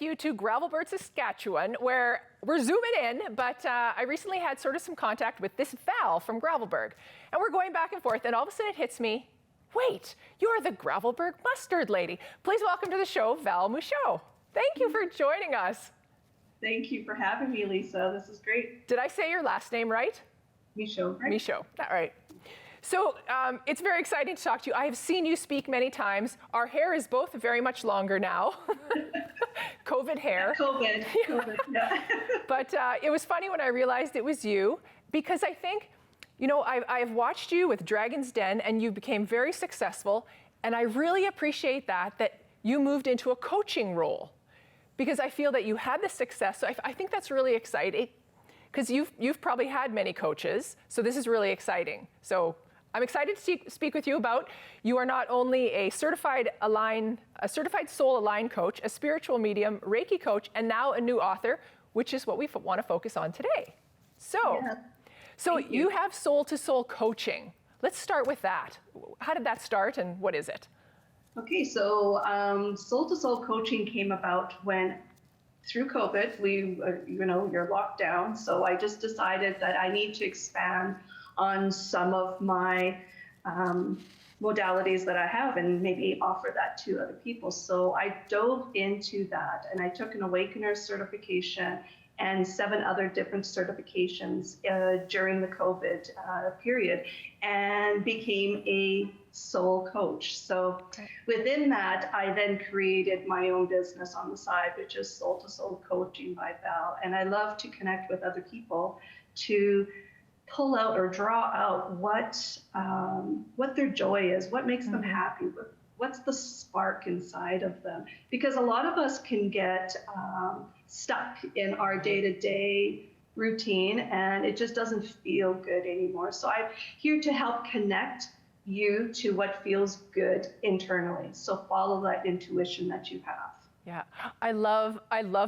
take you to Gravelbourg, Saskatchewan, where we're zooming in, but I recently had sort of some contact with this Val from Gravelbourg, and we're going back and forth, and all of a sudden it hits me, wait, you're the Gravelbourg Mustard lady. Please welcome to the show, Val Michaud. Thank you for joining us. Thank you for having me, Lisa. This is great. Did I say your last name right? Michaud, right? Michaud, all right. So it's very exciting to talk to you. I have seen you speak many times. Our hair is both very much longer now. COVID hair. COVID, yeah. But it was funny when I realized it was you, because I think, you know, I've watched you with Dragon's Den and you became very successful. And I really appreciate that you moved into a coaching role, because I feel that you had the success. So I think that's really exciting, because you've probably had many coaches. So this is really exciting. So I'm excited to speak with you about, you are not only a certified soul aligned coach, a spiritual medium, Reiki coach, and now a new author, which is what we want to focus on today. So, you have soul to soul coaching. Let's start with that. How did that start and what is it? Okay, so soul to soul coaching came about when, through COVID, you're locked down. So I just decided that I need to expand on some of my modalities that I have and maybe offer that to other people. So I dove into that, and I took an Awakener certification and 7 other different certifications during the COVID period, and became a soul coach. So within that, I then created my own business on the side, which is Soul to Soul Coaching by Val. And I love to connect with other people to pull out or draw out what their joy is, what makes them happy, what's the spark inside of them. Because a lot of us can get stuck in our day-to-day routine, and it just doesn't feel good anymore. So I'm here to help connect you to what feels good internally. So follow that intuition that you have. Yeah, I love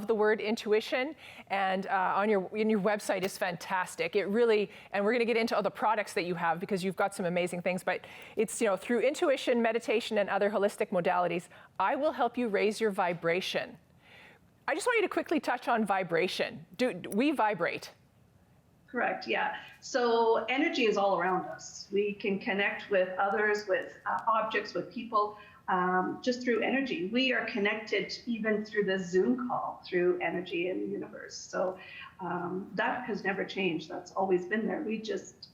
the word intuition, and on your website is fantastic. It really, and we're going to get into all the products that you have, because you've got some amazing things. But it's, you know, through intuition, meditation, and other holistic modalities, I will help you raise your vibration. I just want you to quickly touch on vibration. Do we vibrate? Correct, yeah. So energy is all around us. We can connect with others, with objects, with people, just through energy. We are connected even through the Zoom call, through energy in the universe. So that has never changed. That's always been there. We just,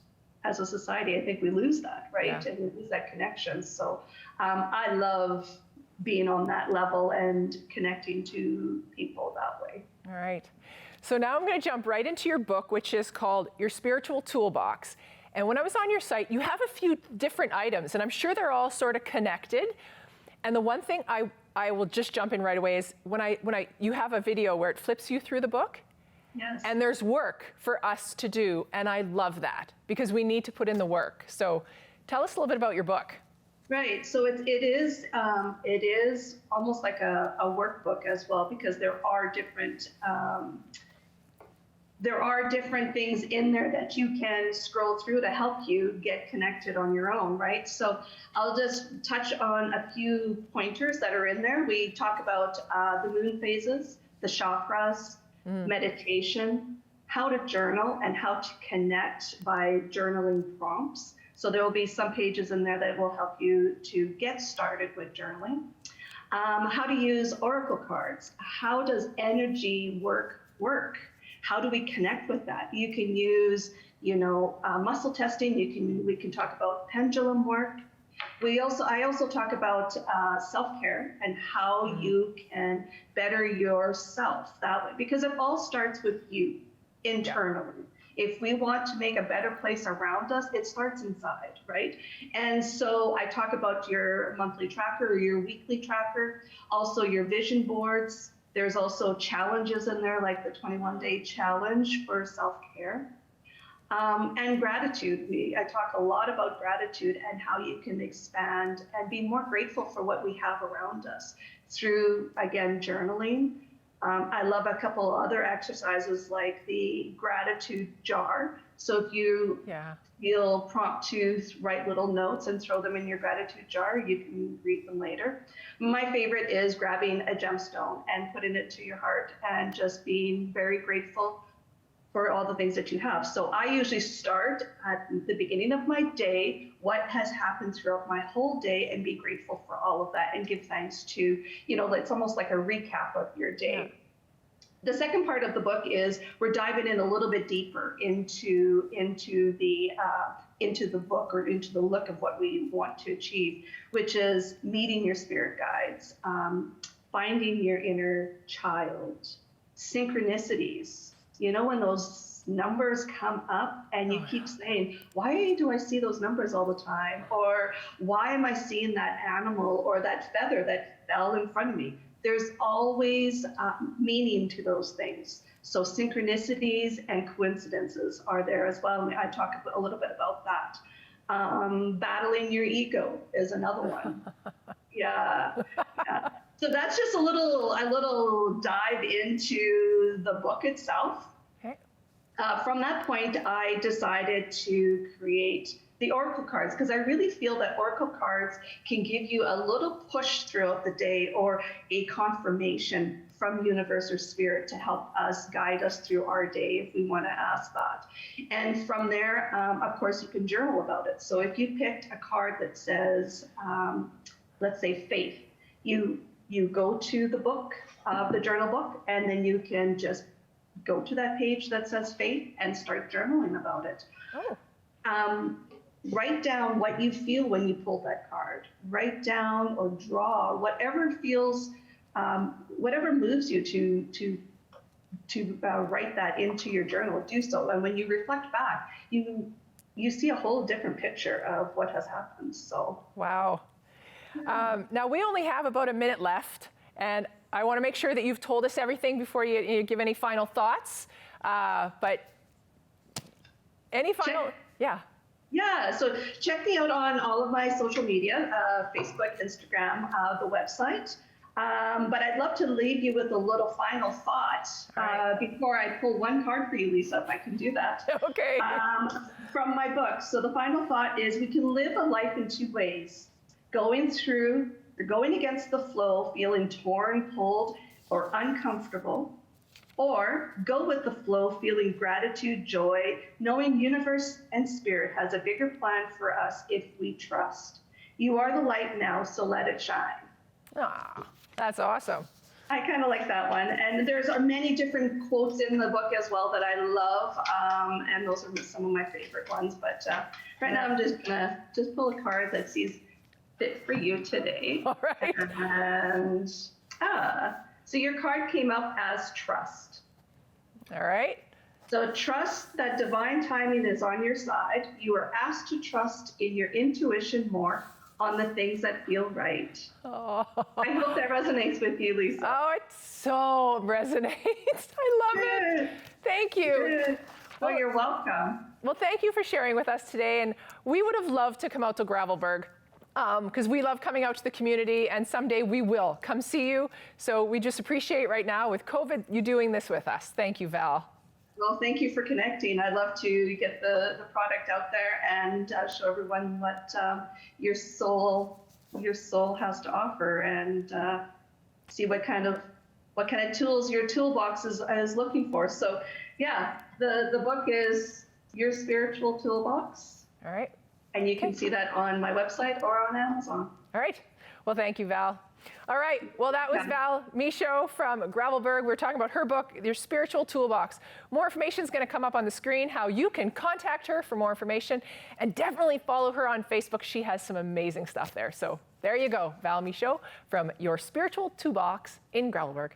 as a society, I think we lose that, right? Yeah. And we lose that connection. So I love being on that level and connecting to people that way. All right. So now I'm going to jump right into your book, which is called Your Spiritual Toolbox. And when I was on your site, you have a few different items, and I'm sure they're all sort of connected. And the one thing I will just jump in right away is you have a video where it flips you through the book. Yes. And there's work for us to do, and I love that, because we need to put in the work. So tell us a little bit about your book. Right. So it is almost like a workbook as well, because there are different things in there that you can scroll through to help you get connected on your own, right? So I'll just touch on a few pointers that are in there. We talk about the moon phases, the chakras, meditation, how to journal, and how to connect by journaling prompts. So there will be some pages in there that will help you to get started with journaling. How to use oracle cards. How does energy work? How do we connect with that? You can use, muscle testing. We can talk about pendulum work. I also talk about self-care and how you can better yourself that way, because it all starts with you internally. If we want to make a better place around us, it starts inside, right? And so I talk about your monthly tracker or your weekly tracker, also your vision boards. There's also challenges in there, like the 21-day challenge for self-care. And gratitude. I talk a lot about gratitude and how you can expand and be more grateful for what we have around us through, again, journaling, I love a couple other exercises like the gratitude jar. So if you feel prompt to write little notes and throw them in your gratitude jar, you can read them later. My favorite is grabbing a gemstone and putting it to your heart and just being very grateful for all the things that you have. So I usually start at the beginning of my day, what has happened throughout my whole day, and be grateful for all of that and give thanks to, it's almost like a recap of your day. Yeah. The second part of the book is we're diving in a little bit deeper into the book, or into the look of what we want to achieve, which is meeting your spirit guides, finding your inner child, synchronicities. When those numbers come up and you keep saying, why do I see those numbers all the time? Or why am I seeing that animal or that feather that fell in front of me? There's always meaning to those things. So synchronicities and coincidences are there as well. And I talk a little bit about that. Battling your ego is another one. Yeah. So that's just a little dive into the book itself. Okay. From that point, I decided to create the oracle cards, because I really feel that oracle cards can give you a little push throughout the day, or a confirmation from universe or spirit to help us, guide us through our day if we want to ask that. And from there, of course, you can journal about it. So if you picked a card that says, let's say faith, you go to the book, the journal book, and then you can just go to that page that says faith and start journaling about it. Oh. Write down what you feel when you pull that card. Write down or draw whatever feels, whatever moves you to write that into your journal. Do so, and when you reflect back, you see a whole different picture of what has happened. So wow. Now we only have about a minute left, and I want to make sure that you've told us everything before you give any final thoughts. But any final, Yeah, so check me out on all of my social media, Facebook, Instagram, the website. But I'd love to leave you with a little final thought before I pull one card for you, Lisa, if I can do that. Okay. From my book. So the final thought is, we can live a life in two ways: going against the flow, feeling torn, pulled, or uncomfortable, or go with the flow, feeling gratitude, joy, knowing universe and spirit has a bigger plan for us if we trust. You are the light now, so let it shine. Ah, that's awesome. I kind of like that one. And there's many different quotes in the book as well that I love. And those are some of my favorite ones. But right now I'm just going to pull a card that sees fit for you today. All right. And so your card came up as trust. All right. So trust that divine timing is on your side. You are asked to trust in your intuition more, on the things that feel right. Oh. I hope that resonates with you, Lisa. Oh, it so resonates. I love it. Thank you. Good. Well, you're welcome. Well, thank you for sharing with us today. And we would have loved to come out to Gravelbourg, because we love coming out to the community, and someday we will come see you. So we just appreciate right now, with COVID, you doing this with us. Thank you, Val. Well, thank you for connecting. I'd love to get the product out there and show everyone what your soul has to offer, and see what kind of tools your toolbox is looking for. So yeah, the book is Your Spiritual Toolbox. All right. And you can see that on my website or on Amazon. All right. Well, thank you, Val. All right. Well, that was Val Michaud from Gravelbourg. We're talking about her book, Your Spiritual Toolbox. More information is going to come up on the screen, how you can contact her for more information. And definitely follow her on Facebook. She has some amazing stuff there. So there you go. Val Michaud from Your Spiritual Toolbox in Gravelbourg.